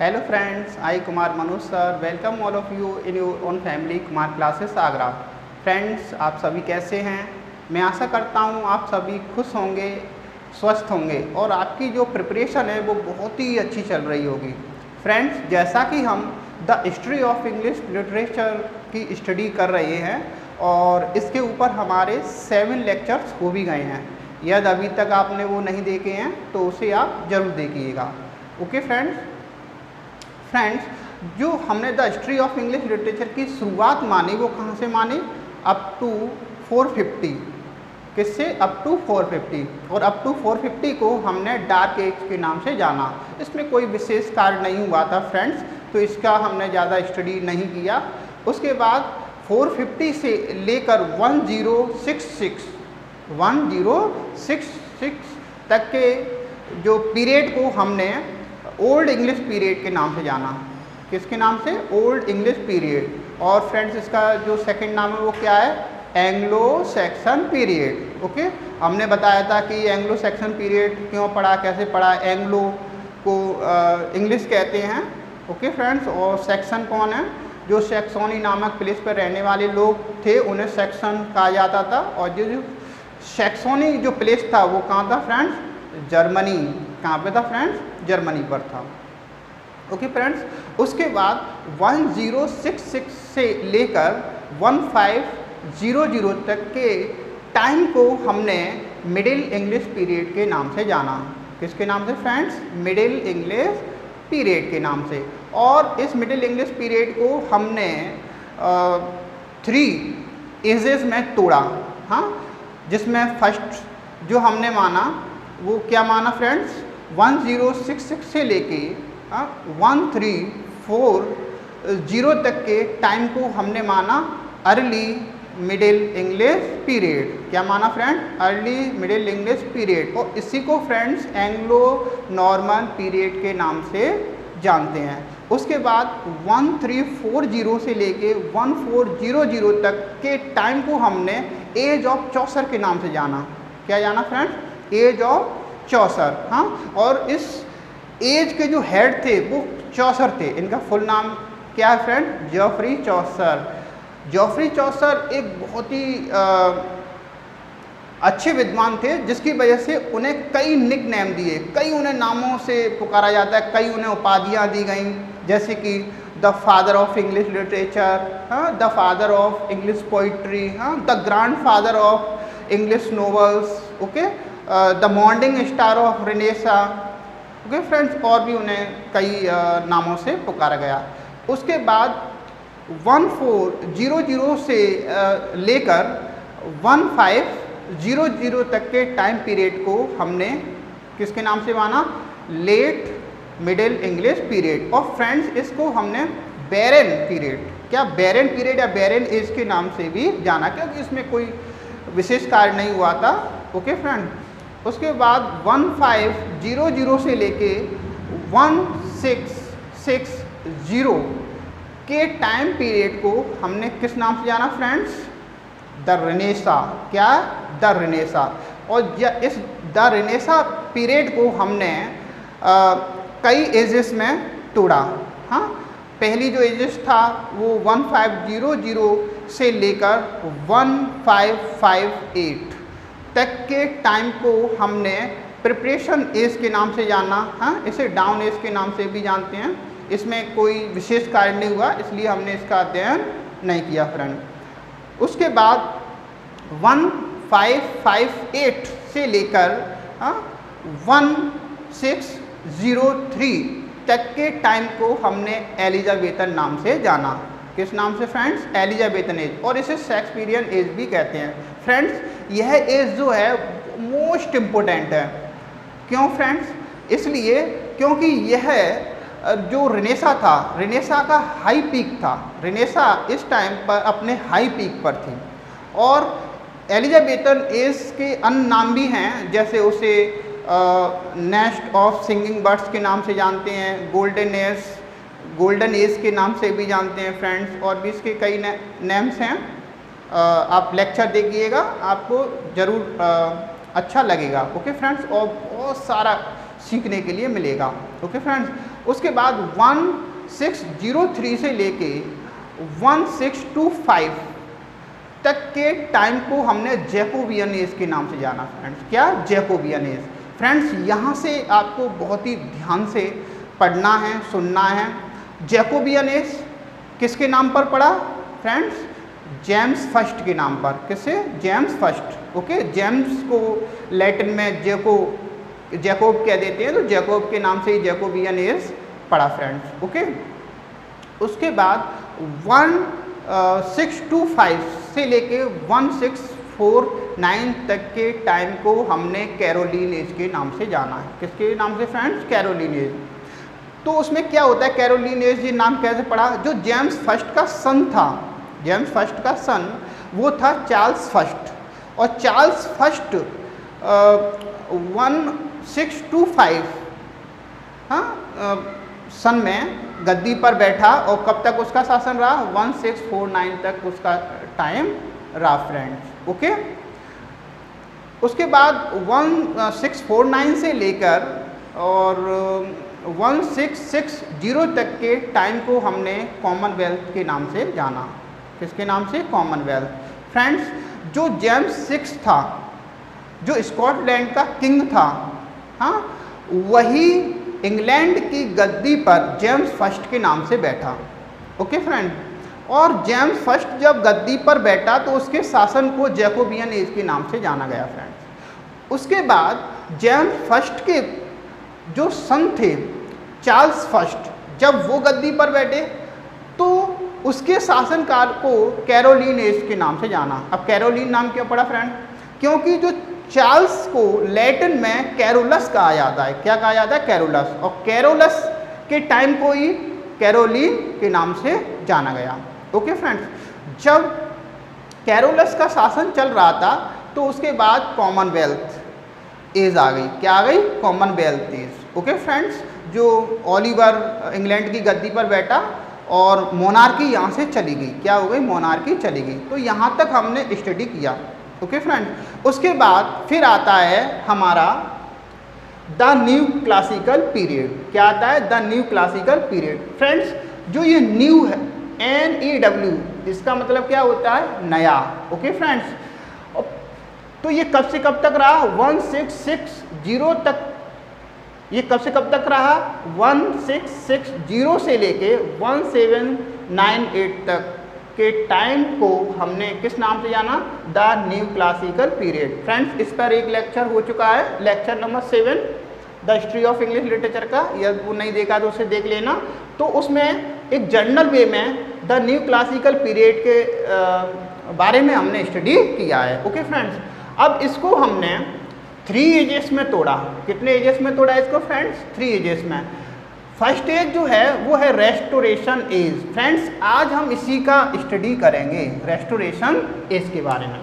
Hello friends, I Kumar Manoj sir, welcome all of you in your own family Kumar Classes Agra. Friends, आप सभी कैसे हैं? मैं आशा करता हूं आप सभी खुश होंगे, स्वस्थ होंगे और आपकी जो प्रिपरेशन है वो बहुत ही अच्छी चल रही होगी। फ्रेंड्स, जैसा कि हम the history of English literature की स्टडी कर रहे हैं और इसके ऊपर हमारे 7 लेक्चर्स हो भी गए हैं। यदि अभी तक आपने वो नहीं देखे हैं तो उसे आप ज़रूर देखिएगा। ओके फ्रेंड्स, जो हमने the history of English literature की शुरुआत मानी वो कहाँ से मानी? Up to 450। किससे? Up to 450। और अप टू 450 को हमने डार्क एज के नाम से जाना। इसमें कोई विशेष कार्य नहीं हुआ था फ्रेंड्स, तो इसका हमने ज़्यादा स्टडी नहीं किया। उसके बाद 450 से लेकर 1066 तक के जो पीरियड को हमने ओल्ड इंग्लिश पीरियड के नाम से जाना। किसके नाम से? Old English period. और फ्रेंड्स, इसका जो सेकंड नाम है वो क्या है? Anglo Saxon period. ओके, हमने बताया था कि एंग्लो सैक्सन पीरियड क्यों पढ़ा, कैसे पढ़ा। एंग्लो को इंग्लिश कहते हैं। ओके फ्रेंड्स, और सैक्सन कौन है? जो सैक्सोनी नामक प्लेस पर रहने वाले लोग थे उन्हें सैक्सन कहा जाता था। और जो सैक्सोनी जो प्लेस था वो कहाँ था फ्रेंड्स? जर्मनी। कहाँ पे था फ्रेंड्स? जर्मनी पर था। ओके फ्रेंड्स, उसके बाद 1066 से लेकर 1500 तक के टाइम को हमने मिडिल इंग्लिश पीरियड के नाम से जाना। किसके नाम से फ्रेंड्स? मिडिल इंग्लिश पीरियड के नाम से। और इस मिडिल इंग्लिश पीरियड को हमने 3 एजेस में तोड़ा। हाँ, जिसमें फर्स्ट जो हमने माना वो क्या माना फ्रेंड्स? 1066 से लेके 1340 तक के टाइम को हमने माना अर्ली मिडिल इंग्लिश पीरियड। क्या माना friend? Early middle English period. और इसी को फ्रेंड्स एंग्लो नॉर्मन पीरियड के नाम से जानते हैं। उसके बाद 1340 से लेके 1400 तक के टाइम को हमने एज ऑफ चौसर के नाम से जाना। क्या जाना फ्रेंड्स? एज ऑफ चौसर। हाँ, और इस एज के जो हेड थे वो चौसर थे। इनका फुल नाम क्या है फ्रेंड? जॉफ्री चौसर। जॉफ्री चौसर एक बहुत ही अच्छे विद्वान थे, जिसकी वजह से उन्हें कई निक नेम दिए, कई उन्हें नामों से पुकारा जाता है, कई उन्हें उपाधियाँ दी गई, जैसे कि the father of English literature, हाँ, the father of English poetry, हाँ, the grand father of English novels, okay, the morning star of renaissance. Okay friends, और भी उन्हें कई नामों से पुकारा गया। उसके बाद 1400 से लेकर 1500 तक के टाइम पीरियड को हमने किसके नाम से माना? Late middle English period. और फ्रेंड्स, इसको हमने बैरन पीरियड, क्या बैरन पीरियड या बैरन एज के नाम से भी जाना, क्योंकि इसमें कोई विशेष कार्य नहीं हुआ था। ओके फ्रेंड, उसके बाद 1500 से लेके 1660 के टाइम पीरियड को हमने किस नाम से जाना फ्रेंड्स? The renaissance. क्या? The renaissance. और इस द रेनेसा पीरियड को हमने कई एजेस में तोड़ा। हाँ, पहली जो एजेस था वो 1500 से लेकर 1558 तक के टाइम को हमने प्रिपरेशन एज के नाम से जाना। हाँ, इसे डाउन एज के नाम से भी जानते हैं। इसमें कोई विशेष कार्य नहीं हुआ, इसलिए हमने इसका अध्ययन नहीं किया फ्रेंड। उसके बाद 1558 से लेकर 1603 तक के टाइम को हमने एलिजाबेथन नाम से जाना। किस नाम से फ्रेंड्स? Elizabethan age. और इसे शेक्सपियरियन एज भी कहते हैं। फ्रेंड्स, यह एज जो है मोस्ट इम्पोर्टेंट है। क्यों फ्रेंड्स? इसलिए क्योंकि यह जो रेनेसा था, रेनेसा का हाई पीक था। रेनेसा इस टाइम पर अपने हाई पीक पर थी। और एलिजाबेथन एज के अन्य नाम भी हैं, जैसे उसे नेस्ट ऑफ सिंगिंग बर्ड्स के नाम से जानते हैं, गोल्डन एज के नाम से भी जानते हैं फ्रेंड्स। और भी इसके कई नेम्स हैं। आप लेक्चर देखिएगा, आपको ज़रूर अच्छा लगेगा। ओके फ्रेंड्स, और बहुत सारा सीखने के लिए मिलेगा। ओके फ्रेंड्स, उसके बाद 1603 से लेके 1625 तक के टाइम को हमने जैकोबियन एज के नाम से जाना फ्रेंड्स। क्या? Jacobian as. फ्रेंड्स यहाँ से आपको बहुत ही ध्यान से पढ़ना है, सुनना है। जैकोबियन एज किसके नाम पर पड़ा फ्रेंड्स? जेम्स फर्स्ट के नाम पर। किससे? James first. ओके, जेम्स को लैटिन में जैकोब कह देते हैं, तो जैकोब के नाम से ही जैकोबियन एज पड़ा फ्रेंड्स। ओके, उसके बाद 1625 से लेके 1649 तक के टाइम को हमने कैरोलिन एज के नाम से जाना है। किसके नाम से फ्रेंड्स? Caroline as. तो उसमें क्या होता है कैरोलिन एज, ये नाम कैसे पड़ा? जो जेम्स फर्स्ट का सन था, जेम्स फर्स्ट का सन वो था चार्ल्स फर्स्ट, और चार्ल्स फर्स्ट 1625 सन में गद्दी पर बैठा, और कब तक उसका शासन रहा? 1649 तक उसका टाइम रहा फ्रेंड्स। ओके, उसके बाद 1649 से लेकर और 1660 तक के टाइम को हमने कॉमनवेल्थ के नाम से जाना। किसके नाम से? कॉमनवेल्थ। फ्रेंड्स, जो जेम्स सिक्स था, जो स्कॉटलैंड का किंग था, हाँ, वही इंग्लैंड की गद्दी पर जेम्स फर्स्ट के नाम से बैठा। ओके फ्रेंड, और जेम्स फर्स्ट जब गद्दी पर बैठा तो उसके शासन को जैकोबियन एज के नाम से जाना गया फ्रेंड्स। उसके बाद जेम्स फर्स्ट के जो सन थे चार्ल्स फर्स्ट, जब वो गद्दी पर बैठे तो उसके शासनकाल को कैरोलिन एज के नाम से जाना। अब कैरोलिन नाम क्यों पड़ा फ्रेंड? क्योंकि जो चार्ल्स को लैटिन में कैरोलस कहा जाता है। क्या कहा जाता है? कैरोलस। और कैरोलस के टाइम को ही कैरोलिन के नाम से जाना गया। ओके फ्रेंड्स, जब कैरोलस का शासन चल रहा था तो उसके बाद कॉमनवेल्थ एज आ गई। क्या आ गई? Commonwealth age. ओके फ्रेंड्स, जो ओलिवर इंग्लैंड की गद्दी पर बैठा और मोनार्की यहाँ से चली गई। क्या हो गई? मोनार्की चली गई। तो यहाँ तक हमने स्टडी किया। ओके फ्रेंड्स, उसके बाद फिर आता है हमारा द न्यू क्लासिकल पीरियड। क्या आता है? The new classical period. Friends, जो ये न्यू है, NEW, इसका मतलब क्या होता है? नया। ओके फ्रेंड्स, तो ये कब से कब तक रहा? 1660 तक। ये कब से कब तक रहा? 1660 से लेके 1798 तक के टाइम को हमने किस नाम से जाना? The new classical period. Friends, इस पर एक लेक्चर हो चुका है, lecture number 7 the history of English literature का। यदि वो नहीं देखा तो उसे देख लेना। तो उसमें एक जनरल वे में द न्यू क्लासिकल पीरियड के बारे में हमने स्टडी किया है। ओके फ्रेंड्स, अब इसको हमने 3 एजेस में तोड़ा। कितने एजेस में तोड़ा इसको फ्रेंड्स? 3 एजेस में। फर्स्ट एज जो है वो है रेस्टोरेशन एज। फ्रेंड्स, आज हम इसी का स्टडी करेंगे, रेस्टोरेशन एज के बारे में।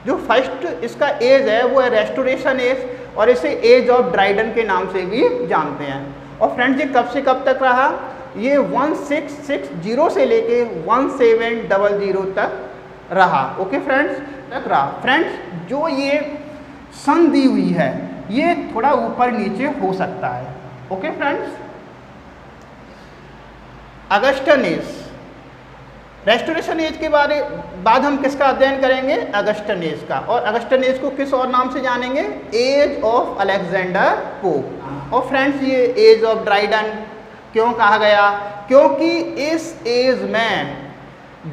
जो फर्स्ट इसका एज है वो है रेस्टोरेशन एज, और इसे एज ऑफ ड्राइडन के नाम से भी जानते हैं। और फ्रेंड्स, ये कब से कब तक रहा? ये 1660 से लेके 1700 तक रहा। ओके फ्रेंड्स, तक रहा। फ्रेंड्स, जो ये सन दी हुई है ये थोड़ा ऊपर नीचे हो सकता है। Okay friends, Augustan as, restoration age के बाद हम किसका अध्ययन करेंगे? अगस्टन एज का। और अगस्टन एज को किस और नाम से जानेंगे? Age of Alexander Pope. और फ्रेंड्स, ये एज ऑफ ड्राइडन क्यों कहा गया? क्योंकि इस एज में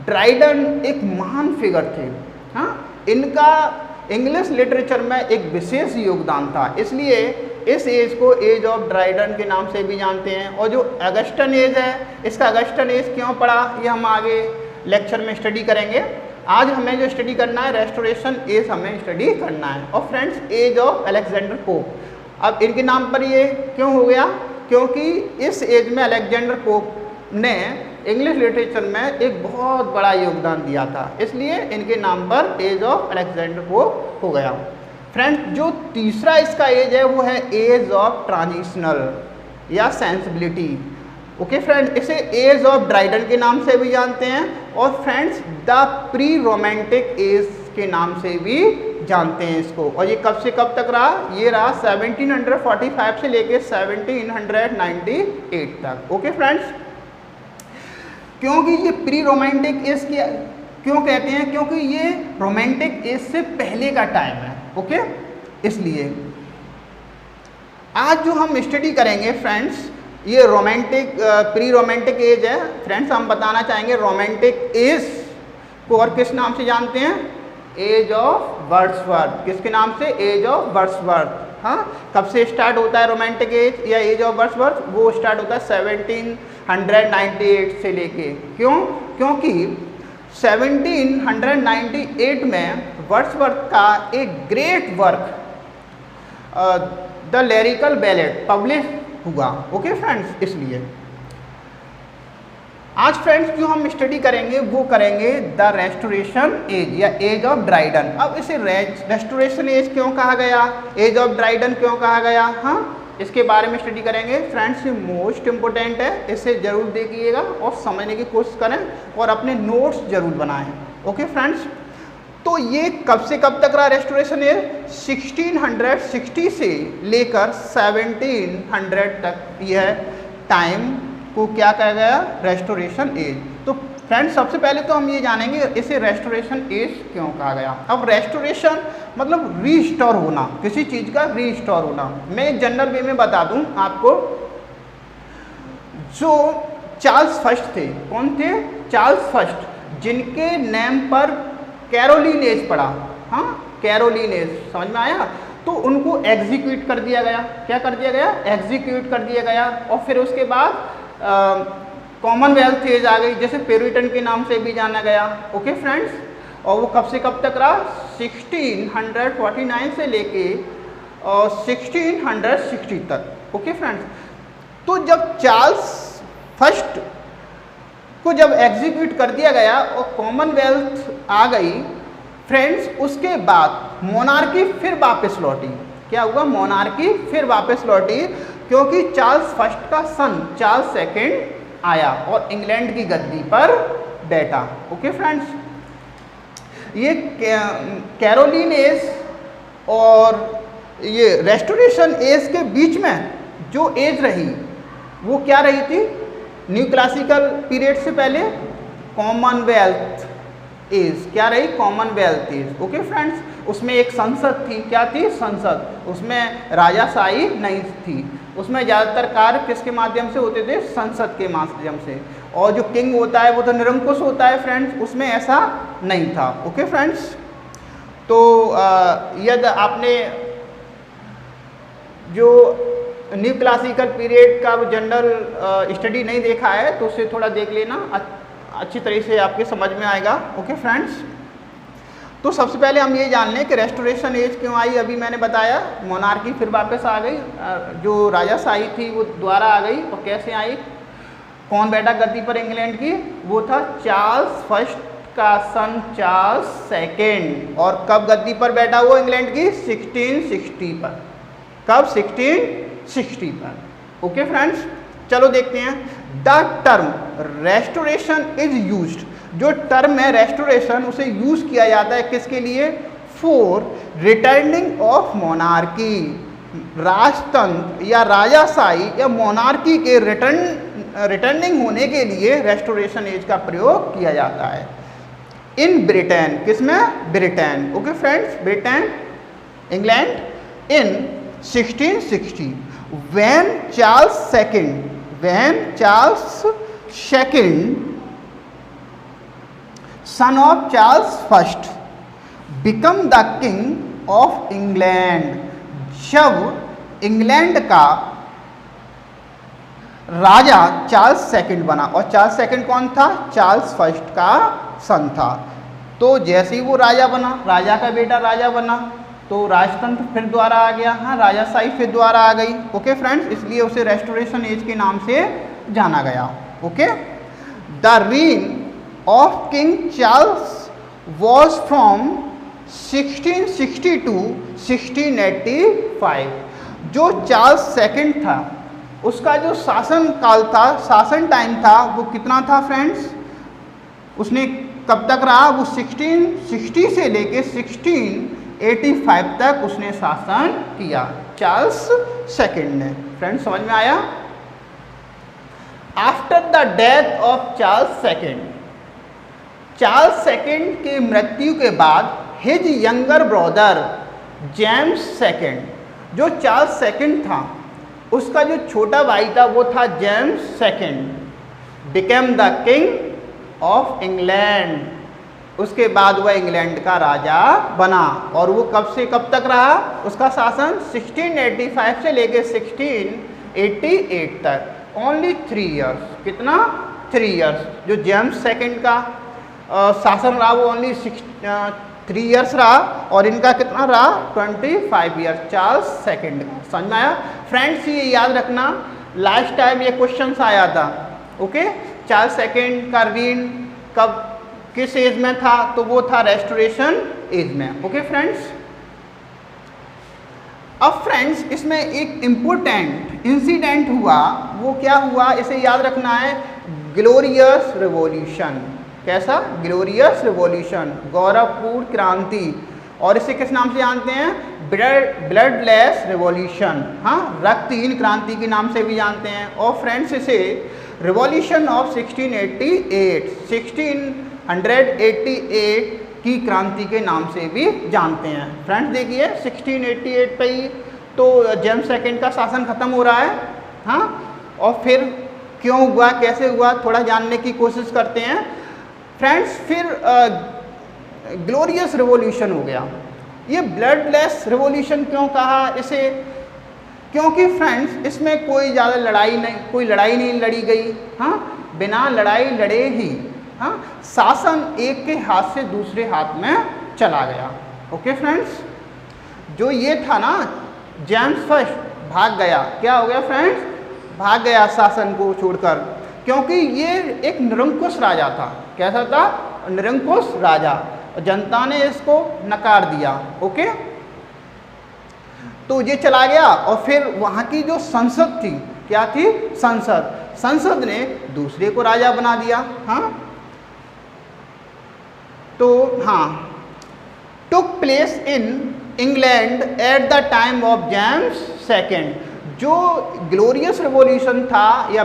ड्राइडन एक महान फिगर थे। हाँ, इनका इंग्लिश लिटरेचर में एक विशेष योगदान था, इसलिए इस एज को एज ऑफ ड्राइडन के नाम से भी जानते हैं। और जो अगस्टन एज है, इसका अगस्टन एज क्यों पड़ा ये हम आगे लेक्चर में स्टडी करेंगे। आज हमें जो स्टडी करना है रेस्टोरेशन एज हमें स्टडी करना है। और friends, age of Alexander Pope, अब इनके नाम पर ये क्यों हो गया? क्योंकि इस एज में अलेक्जेंडर पोप ने इंग्लिश लिटरेचर में एक बहुत बड़ा योगदान दिया था, इसलिए इनके नाम पर एज ऑफ अलेक्जेंडर पोप हो गया। फ्रेंड्स, जो तीसरा इसका एज है वो है एज ऑफ ट्रांजिशनल या सेंसिबिलिटी। ओके फ्रेंड्स, इसे एज ऑफ ड्राइडन के नाम से भी जानते हैं, और friends the pre romantic as के नाम से भी जानते हैं इसको। और ये कब से कब तक रहा? ये रहा 1745 से लेके 1798 तक। ओके फ्रेंड्स, क्योंकि ये प्री रोमांटिक एज की क्यों कहते हैं? क्योंकि ये रोमांटिक एज से पहले का टाइम है। ओके, इसलिए आज जो हम स्टडी करेंगे फ्रेंड्स, ये रोमांटिक प्री रोमांटिक एज है। फ्रेंड्स, हम बताना चाहेंगे रोमांटिक एज को और किस नाम से जानते हैं? Age of Wordsworth. किसके नाम से? Age of Wordsworth. हाँ, कब से स्टार्ट होता है रोमांटिक एज या एज ऑफ वर्ड्सवर्थ? वो स्टार्ट होता है 1798 से लेके। क्यों? क्योंकि 1798 में वर्ड्सवर्थ का एक great work the lyrical ballot publish हुआ। ओके फ्रेंड्स, इसलिए आज फ्रेंड्स जो हम स्टडी करेंगे वो करेंगे द रेस्टोरेशन एज या एज ऑफ ड्राइडन। अब इसे रेस्टोरेशन एज क्यों कहा गया, एज ऑफ ड्राइडन क्यों कहा गया, हाँ, इसके बारे में स्टडी करेंगे। फ्रेंड्स, ये मोस्ट इम्पोर्टेंट है, इसे जरूर देखिएगा और समझने की कोशिश करें और अपने नोट्स जरूर बनाएं। ओके फ्रेंड्स, तो ये कब से कब तक रहा रेस्टोरेशन एज? 1660 से लेकर 1700 तक यह टाइम को क्या कहा गया? Restoration age. तो फ्रेंड्स, सबसे पहले तो हम ये जानेंगे इसे रेस्टोरेशन एज क्यों कहा गया। अब रेस्टोरेशन मतलब रीस्टोर होना, किसी चीज़ का रीस्टोर होना। मैं एक जनरल वे में बता दूं आपको, जो चार्ल्स फर्स्ट थे, कौन थे? चार्ल्स फर्स्ट, जिनके नेम पर कैरोलिन एज पड़ा। हाँ, कैरोलिन एज, समझ में आया? तो उनको एग्जीक्यूट कर दिया गया। क्या कर दिया गया? एग्जीक्यूट कर दिया गया। और फिर उसके बाद कॉमनवेल्थ एज आ गई, जैसे पेरिटन के नाम से भी जाना गया। ओके फ्रेंड्स, और वो कब से कब तक रहा? 1649 से लेके 1660 तक। ओके फ्रेंड्स, तो जब चार्ल्स फर्स्ट को जब एग्जीक्यूट कर दिया गया और कॉमनवेल्थ आ गई फ्रेंड्स, उसके बाद मोनार्की फिर वापस लौटी। क्या हुआ? मोनार्की फिर वापस लौटी, क्योंकि चार्ल्स फर्स्ट का सन चार्ल्स सेकंड आया और इंग्लैंड की गद्दी पर बैठा। ओके फ्रेंड्स, ये कैरोलिन एज और ये रेस्टोरेशन एज के बीच में जो एज रही वो क्या रही थी? न्यू क्लासिकल पीरियड से पहले कॉमनवेल्थ एज। क्या रही? Commonwealth age. ओके फ्रेंड्स, उसमें एक संसद थी। क्या थी? संसद। उसमें राजाशाही नहीं थी, उसमें ज़्यादातर कार्य किसके माध्यम से होते थे? संसद के माध्यम से। और जो किंग होता है वो तो निरंकुश होता है फ्रेंड्स, उसमें ऐसा नहीं था। ओके फ्रेंड्स, तो यदि आपने जो न्यू क्लासिकल पीरियड का जनरल स्टडी नहीं देखा है तो उसे थोड़ा देख लेना, अच्छी तरह से आपके समझ में आएगा। ओके फ्रेंड्स, तो सबसे पहले हम ये जान लें कि रेस्टोरेशन एज क्यों आई। अभी मैंने बताया मोनार्की फिर वापस आ गई, जो राजाशाही थी वो दोबारा आ गई। और कैसे आई? कौन बैठा गद्दी पर इंग्लैंड की? वो था चार्ल्स फर्स्ट का सन चार्ल्स सेकेंड। और कब गद्दी पर बैठा हुआ इंग्लैंड की? 1660 पर। कब? 1660 पर। ओके फ्रेंड्स, चलो देखते हैं। The term restoration is used, जो टर्म है रेस्टोरेशन उसे यूज किया जाता है किसके लिए? फॉर रिटर्निंग ऑफ मोनार्की, राजतंत्र या राजाशाही या मोनार्की के रिटर्निंग होने के लिए रेस्टोरेशन एज का प्रयोग किया जाता है। इन ब्रिटेन, किसमें? Britain. Okay friends, Britain, England, in 1660 when Charles II, son of Charles I, become the king of England, जब इंग्लैंड का राजा चार्ल्स सेकंड बना। और चार्ल्स सेकंड कौन था? चार्ल्स फर्स्ट का सन था। तो जैसे ही वो राजा बना, राजा का बेटा राजा बना, तो राजतंत्र फिर द्वारा आ गया। हाँ, राजाशाही फिर द्वारा आ गई। ओके फ्रेंड्स, इसलिए उसे रेस्टोरेशन एज के नाम से जाना गया। Okay, the reign of king Charles was from 1660 to 1685। जो चार्ल्स सेकंड था उसका जो शासन काल था, शासन टाइम था, वो कितना था फ्रेंड्स? उसने कब तक रहा? वो 1660 से लेके 16 1685 तक उसने शासन किया, चार्ल्स सेकंड ने। फ्रेंड्स समझ में आया? After the death of Charles second, Charles second की मृत्यु के बाद his younger brother James second, जो चार्ल्स सेकंड था उसका जो छोटा भाई था वो था James second, became the king of England, उसके बाद वह इंग्लैंड का राजा बना। और वो कब से कब तक रहा? उसका शासन 1685 से लेके 1688 तक, ओनली 3 इयर्स। कितना? 3 इयर्स। जो जेम्स सेकंड का शासन रहा वो ओनली 3 इयर्स रहा, और इनका कितना रहा? 25 इयर्स, चार्ल्स सेकंड। समझ में आया? फ्रेंड्स ये याद रखना, लास्ट टाइम ये क्वेश्चन आया था। ओके, चार्ल्स सेकंड का रीन कब किस एज में था? तो वो था रेस्टोरेशन एज में। ओके फ्रेंड्स, अब फ्रेंड्स इसमें एक इम्पोर्टेंट इंसिडेंट हुआ, वो क्या हुआ इसे याद रखना है, ग्लोरियस रिवॉल्यूशन। कैसा? ग्लोरियस रिवॉल्यूशन, गौरवपूर्ण क्रांति। और इसे किस नाम से जानते हैं? ब्लडलेस रिवॉल्यूशन, हाँ, रक्तहीन क्रांति के नाम से भी जानते हैं। और फ्रेंड्स इसे रिवॉल्यूशन ऑफ 1688 की क्रांति के नाम से भी जानते हैं। फ्रेंड्स देखिए 1688 पे ही तो जेम्स सेकंड का शासन खत्म हो रहा है, हाँ, और फिर क्यों हुआ, कैसे हुआ, थोड़ा जानने की कोशिश करते हैं। फ्रेंड्स फिर ग्लोरियस रिवॉल्यूशन हो गया। ये ब्लडलेस रिवॉल्यूशन क्यों कहा इसे? क्योंकि फ्रेंड्स इसमें कोई ज़्यादा लड़ाई नहीं लड़ी गई, हाँ, बिना लड़ाई लड़े ही, हाँ, शासन एक के हाथ से दूसरे हाथ में चला गया। ओके फ्रेंड्स, जो ये था ना जेम्स फर्स्ट भाग गया, क्या हो गया फ्रेंड्स? भाग गया शासन को छोड़कर, क्योंकि ये एक निरंकुश राजा था। कैसा था? निरंकुश राजा, जनता ने इसको नकार दिया। ओके, तो ये चला गया, और फिर वहाँ की जो संसद थी, क्या थी? संसद ने दूसरे को राजा बना दिया, हाँ। तो हाँ, took place in England at the time of James second. जो ग्लोरियस रिवॉल्यूशन था या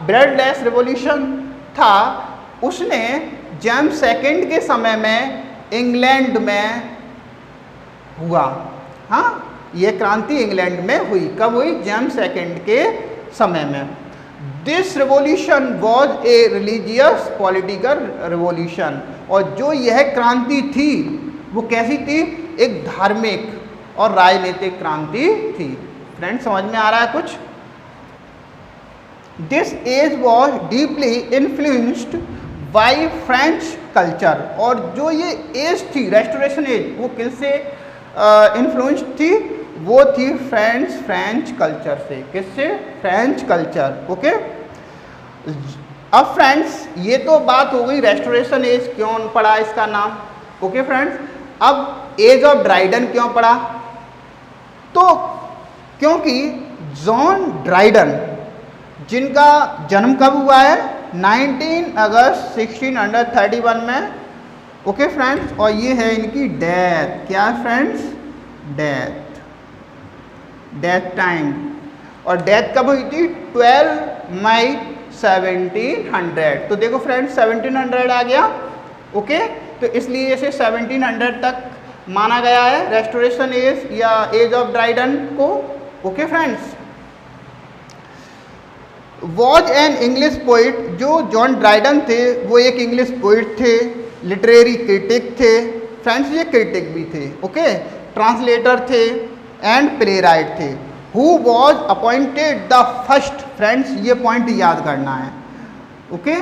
ब्लडलेस रिवॉल्यूशन था, उसने जेम्स सेकंड के समय में इंग्लैंड में हुआ, हाँ, ये क्रांति इंग्लैंड में हुई। कब हुई? जेम्स सेकंड के समय में। This revolution was a religious political revolution, और जो यह क्रांति थी वो कैसी थी? एक धार्मिक और राजनीतिक क्रांति थी। फ्रेंड्स समझ में आ रहा है कुछ? This age was deeply influenced by French culture, और जो ये एज थी रेस्टोरेशन एज, वो किससे इन्फ्लुएंस थी? वो थी फ्रेंच कल्चर से। किससे? French culture. ओके, अब फ्रेंड्स ये तो बात हो गई रेस्टोरेशन एज क्यों पड़ा इसका नाम। ओके फ्रेंड्स, अब एज ऑफ ड्राइडन क्यों पड़ा? तो क्योंकि जॉन ड्राइडन, जिनका जन्म कब हुआ है? 19 अगस्त 1631 में। ओके फ्रेंड्स, और ये है इनकी डेथ। क्या है फ्रेंड्स? Death time. और डेथ कब हुई थी? 12 मई 1700। तो देखो फ्रेंड्स 1700 आ गया। ओके, तो इसलिए इसे 1700 तक माना गया है रेस्टोरेशन एज या एज ऑफ ड्राइडन को। Okay friends, was an English poet. जो जॉन ड्राइडन थे वो एक इंग्लिश पोइट थे, लिटरेरी क्रिटिक थे। फ्रेंड्स ये क्रिटिक भी थे, ओके, ट्रांसलेटर थे एंड प्ले राइट थे। Who was appointed the first. Friends ये पॉइंट याद करना है, ओके,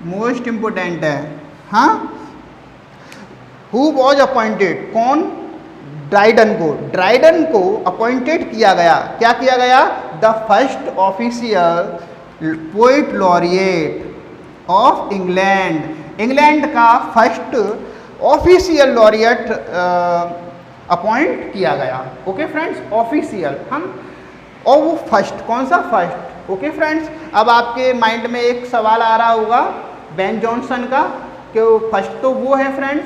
मोस्ट इम्पोर्टेंट है, हाँ। हु वॉज अपॉइंटेड, कौन? ड्राइडन को अपॉइंटेड किया गया। क्या किया गया? The first official poet laureate of England का फर्स्ट ऑफिशियल लॉरिएट अपॉइंट किया गया। ओके फ्रेंड्स, ऑफिशियल, हम, और वो फर्स्ट, कौन सा? फर्स्ट। ओके फ्रेंड्स, अब आपके माइंड में एक सवाल आ रहा होगा बेन जॉनसन का, कि फर्स्ट तो वो है फ्रेंड्स,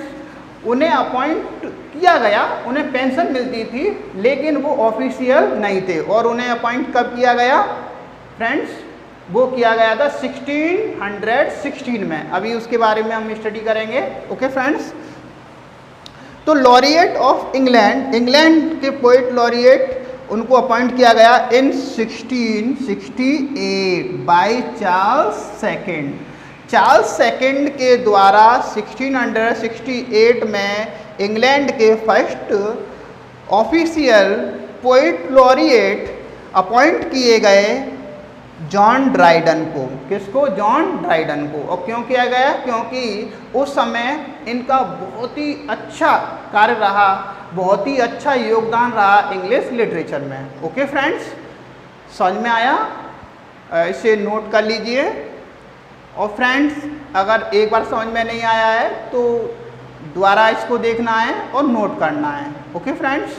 उन्हें अपॉइंट किया गया, उन्हें पेंशन मिलती थी, लेकिन वो ऑफिशियल नहीं थे। और उन्हें अपॉइंट कब किया गया फ्रेंड्स? वो किया गया था 1616 में। अभी उसके बारे में हम स्टडी करेंगे। ओके फ्रेंड्स, तो लॉरिएट ऑफ इंग्लैंड, इंग्लैंड के पोइट लॉरिएट, उनको अपॉइंट किया गया in 1668 by Charles second. Charles second के द्वारा 1668 में इंग्लैंड के first official poet laureate appoint किए गए जॉन ड्राइडन को। किसको? जॉन ड्राइडन को। और क्यों किया गया? क्योंकि उस समय इनका बहुत ही अच्छा कार्य रहा, बहुत ही अच्छा योगदान रहा इंग्लिश लिटरेचर में। ओके फ्रेंड्स, समझ में आया? इसे नोट कर लीजिए। और फ्रेंड्स, अगर एक बार समझ में नहीं आया है तो दोबारा इसको देखना है और नोट करना है। ओके फ्रेंड्स,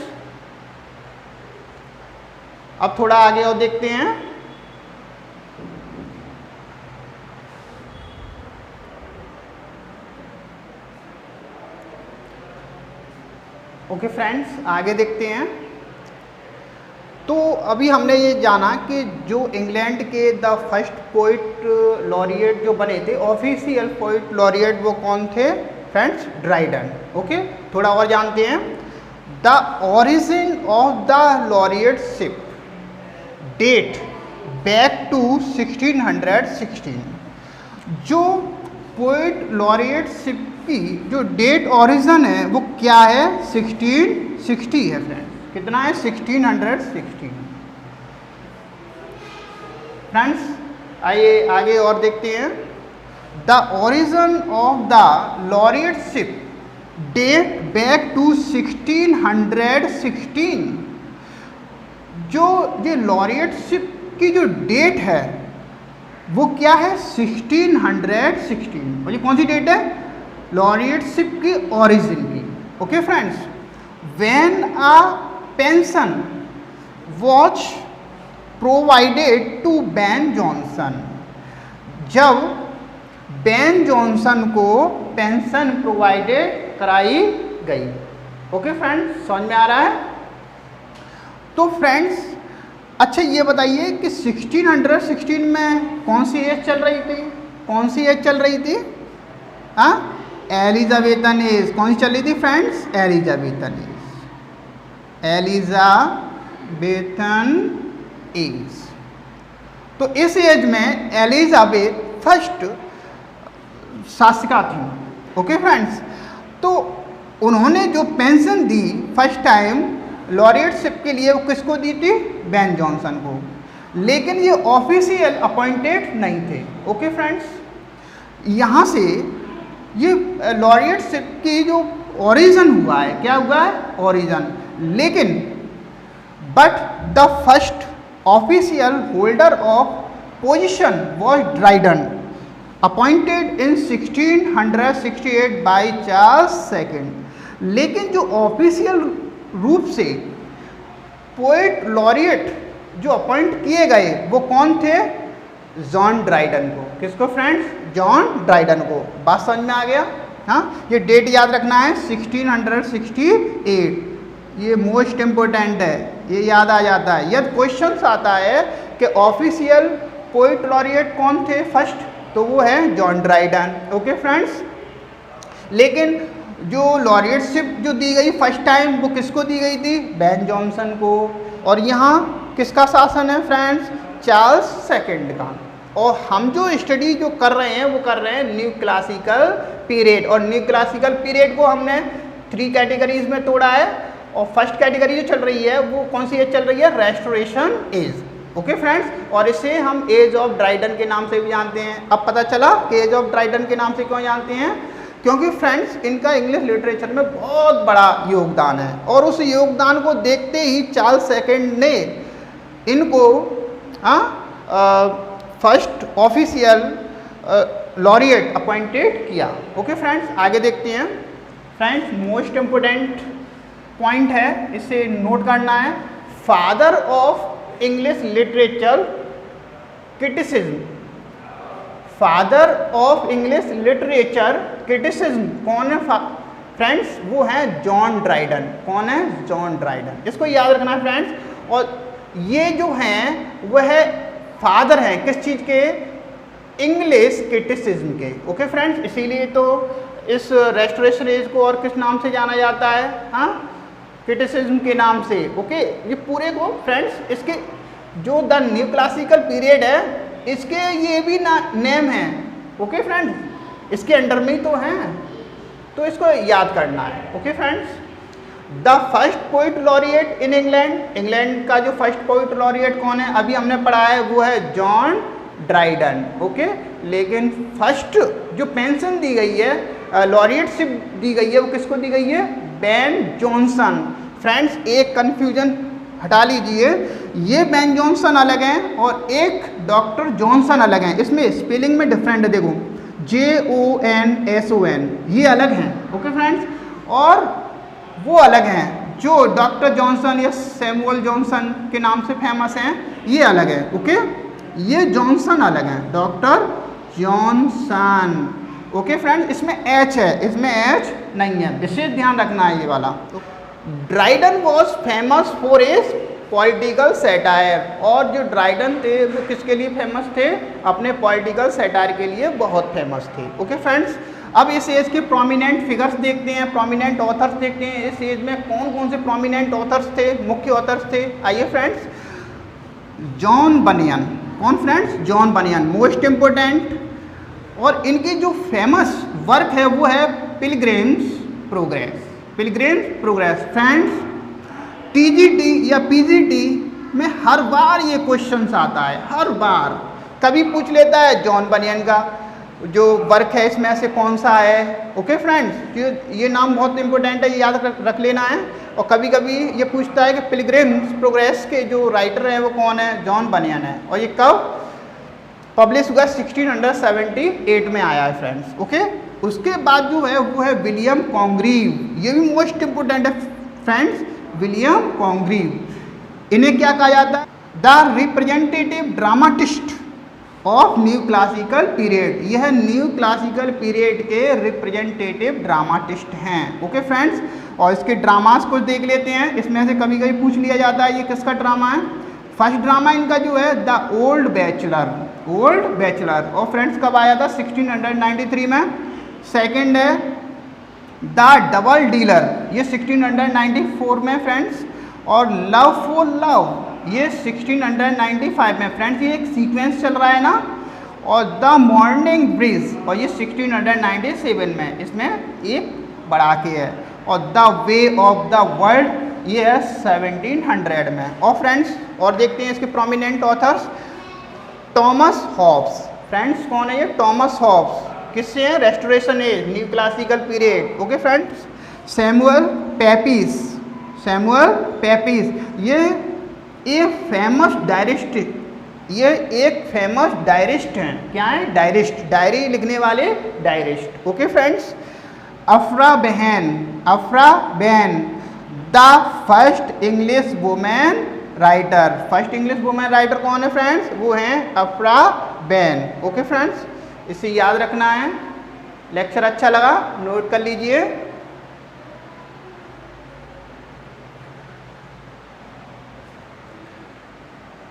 अब थोड़ा आगे और देखते हैं। ओके फ्रेंड्स, आगे देखते हैं। तो अभी हमने ये जाना कि जो इंग्लैंड के द फर्स्ट पोइट लॉरिएट जो बने थे, ऑफिशियल पोइट लॉरिएट, वो कौन थे फ्रेंड्स? ड्राइडन। ओके, थोड़ा और जानते हैं। The origin of the laureateship date back to 1616। जो पोइट लॉरिएटशिप की जो डेट ओरिजिन है वो क्या है? 1660 है फ्रेंड्स। कितना है? 1616। फ्रेंड्स, आइए आगे और देखते हैं। The origin of the laureateship date back to 1616। जो ये लॉरिएटशिप की जो डेट है वो क्या है? 1616। बोलिए कौन सी डेट है? लॉरिएटशिप की ओरिजिन की। Okay friends, when a pension was provided to Ben Jonson. जब बेन जॉनसन को पेंशन प्रोवाइडेड कराई गई। ओके फ्रेंड्स, समझ में आ रहा है? तो फ्रेंड्स, अच्छा ये बताइए कि 1616 में कौन सी एज चल रही थी? कौन सी एज चल रही थी? हाँ, एलिजाबेथन एज। कौन सी चल रही थी friends? Elizabethan age. Elizabethan age. तो इस एज में एलिजाबेथ फर्स्ट शासिका थी। ओके फ्रेंड्स, तो उन्होंने जो पेंशन दी फर्स्ट टाइम लॉरिएटशिप के लिए, वो किसको दी थी? बेन जॉनसन को। लेकिन ये ऑफिशियल अपॉइंटेड नहीं थे। ओके फ्रेंड्स, यहाँ से ये लॉरिएटशिप की जो ओरिजिन हुआ है, क्या हुआ है? ओरिजिन। लेकिन but the first official holder of position was Dryden, appointed in 1668 by Charles second. लेकिन जो ऑफिशियल रूप से पोइट लॉरिएट जो अपॉइंट किए गए वो कौन थे? जॉन ड्राइडन को। किसको फ्रेंड्स? जॉन ड्राइडन को। बात समझ में आ गया? हाँ, ये डेट याद रखना है 1668। ये मोस्ट इम्पोर्टेंट है, ये याद आ जाता है। यदि क्वेश्चन आता है कि ऑफिशियल पोइट लॉरिएट कौन थे फर्स्ट, तो वो है जॉन ड्राइडन। ओके फ्रेंड्स, लेकिन जो लॉरिएटशिप जो दी गई फर्स्ट टाइम वो किसको दी गई थी? बेन जॉनसन को। और यहाँ किसका शासन है फ्रेंड्स? चार्ल्स सेकंड का। और हम जो स्टडी जो कर रहे हैं वो कर रहे हैं न्यू क्लासिकल पीरियड। और न्यू क्लासिकल पीरियड को हमने 3 कैटेगरीज में तोड़ा है। और फर्स्ट कैटेगरी जो चल रही है वो कौन सी एज चल रही है? Restoration age. ओके फ्रेंड्स, और इसे हम एज ऑफ ड्राइडन के नाम से भी जानते हैं। अब पता चला कि एज ऑफ ड्राइडन के नाम से क्यों जानते हैं? क्योंकि फ्रेंड्स इनका इंग्लिश लिटरेचर में बहुत बड़ा योगदान है। और उस योगदान को देखते ही चार्ल्स सेकंड ने इनको फर्स्ट ऑफिशियल लॉरिएट अपॉइंटेड किया। ओके फ्रेंड्स, आगे देखते हैं। फ्रेंड्स, मोस्ट इम्पोर्टेंट पॉइंट है, इसे नोट करना है। Father of English literature criticism. Father of English literature criticism कौन है फ्रेंड्स वो हैं जॉन ड्राइडन। कौन है? John Dryden. इसको याद रखना है फ्रेंड्स। और ये जो हैं वह फादर हैं किस चीज़ के? इंग्लिश क्रिटिसिज्म के। ओके फ्रेंड्स, इसीलिए तो इस रेस्टोरेशन एज को और किस नाम से जाना जाता है? हाँ, क्रिटिसिज्म के नाम से। ओके, ये पूरे को फ्रेंड्स इसके जो द न्यू क्लासिकल पीरियड है इसके ये भी नेम है। ओके फ्रेंड्स, इसके अंडर में ही तो हैं, तो इसको याद करना है। Okay friends, the first poet laureate in England, England का जो फर्स्ट पोइट लॉरिएट कौन है? अभी हमने पढ़ा है वो है जॉन ड्राइडन। ओके, लेकिन फर्स्ट जो पेंशन दी गई है, लॉरिएटशिप दी गई है, वो किसको दी गई है? Ben Jonson. फ्रेंड्स एक कन्फ्यूजन हटा लीजिए, ये बेन जॉनसन अलग हैं और एक डॉक्टर जॉनसन अलग हैं। इसमें स्पेलिंग में डिफरेंट है, देखो JONSON, ये अलग हैं। ओके फ्रेंड्स, और वो अलग हैं जो डॉक्टर जॉनसन या सैमुअल जॉनसन के नाम से फेमस हैं, ये अलग है। ओके, ये जॉनसन अलग हैं, डॉक्टर जॉनसन। ओके फ्रेंड्स, इसमें H है, इसमें H नहीं है, विशेष ध्यान रखना है ये वाला। Dryden was famous for as political satire, और जो ड्राइडन थे वो किसके लिए फेमस थे? अपने पॉलिटिकल सैटायर के लिए बहुत फेमस थे। ओके फ्रेंड्स, अब इस एज के प्रोमिनेंट फिगर्स देखते हैं, प्रोमिनेंट ऑथर्स देखते हैं। इस एज में कौन कौन से प्रोमिनेंट ऑथर्स थे, मुख्य ऑथर्स थे? आइए फ्रेंड्स, जॉन बनियन। कौन फ्रेंड्स? जॉन बनियन मोस्ट इम्पोर्टेंट, और इनकी जो फेमस वर्क है वो है pilgrims progress. Pilgrims progress friends, TGT या PGT में हर बार ये क्वेश्चंस आता है, हर बार। कभी पूछ लेता है जॉन बनियन का जो वर्क है इसमें से कौन सा है। ओके फ्रेंड्स, ये नाम बहुत इंपॉर्टेंट है, ये याद रख लेना है। और कभी कभी ये पूछता है कि पिलग्रिम्स प्रोग्रेस के जो राइटर हैं वो कौन है? जॉन बनियन है। और ये कब पब्लिश हुआ? 1678 में आया है फ्रेंड्स। ओके, उसके बाद जो है वो है विलियम कॉन्ग्रीव। ये भी मोस्ट इंपोर्टेंट है फ्रेंड्स, विलियम कॉन्ग्रीव। इन्हें क्या कहा जाता है? The representative dramatist of new classical period. यह न्यू क्लासिकल पीरियड के रिप्रेजेंटेटिव ड्रामाटिस्ट हैं। ओके फ्रेंड्स, और इसके ड्रामास को देख लेते हैं। इसमें से कभी कभी पूछ लिया जाता है ये किसका ड्रामा है? फर्स्ट ड्रामा इनका जो है the old bachelor, old bachelor. और फ्रेंड्स कब आया था? 1693 में। सेकंड है द डबल डीलर, ये 1694 में फ्रेंड्स। और लव फॉर लव ये 1695 में। फ्रेंड्स ये एक सीक्वेंस चल रहा है ना। और द मॉर्निंग ब्रीज, और ये 1697 में, इसमें एक बढ़ा के है। और the way of the world ये है 1700 में। और फ्रेंड्स और देखते हैं इसके prominent authors. Thomas Hobbes. Friends कौन है ये? Thomas Hobbes. किससे हैं? Restoration age, new classical period. Okay friends, Samuel Pepys, Samuel Pepys ये एक फेमस डायरिस्ट, ये एक फेमस डायरिस्ट हैं। क्या है? डायरिस्ट, डायरी लिखने वाले डायरिस्ट। ओके फ्रेंड्स, अफ्रा बेहन, अफ्रा बेहन the first English women writer. First English women writer कौन है फ्रेंड्स? वो हैं अफ्रा बेहन। ओके फ्रेंड्स, इसे याद रखना है। लेक्चर अच्छा लगा नोट कर लीजिए।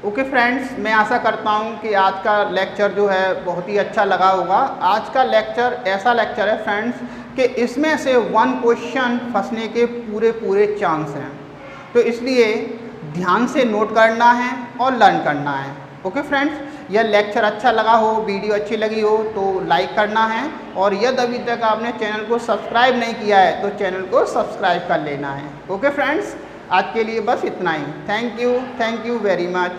ओके फ्रेंड्स, मैं आशा करता हूँ कि आज का लेक्चर जो है बहुत ही अच्छा लगा होगा। आज का लेक्चर ऐसा लेक्चर है फ्रेंड्स कि इसमें से 1 क्वेश्चन फंसने के पूरे चांस हैं, तो इसलिए ध्यान से नोट करना है और लर्न करना है। ओके फ्रेंड्स, यह लेक्चर अच्छा लगा हो, वीडियो अच्छी लगी हो तो लाइक करना है, और यदि अभी तक आपने चैनल को सब्सक्राइब नहीं किया है तो चैनल को सब्सक्राइब कर लेना है। ओके फ्रेंड्स, आज के लिए बस इतना ही। Thank you very much.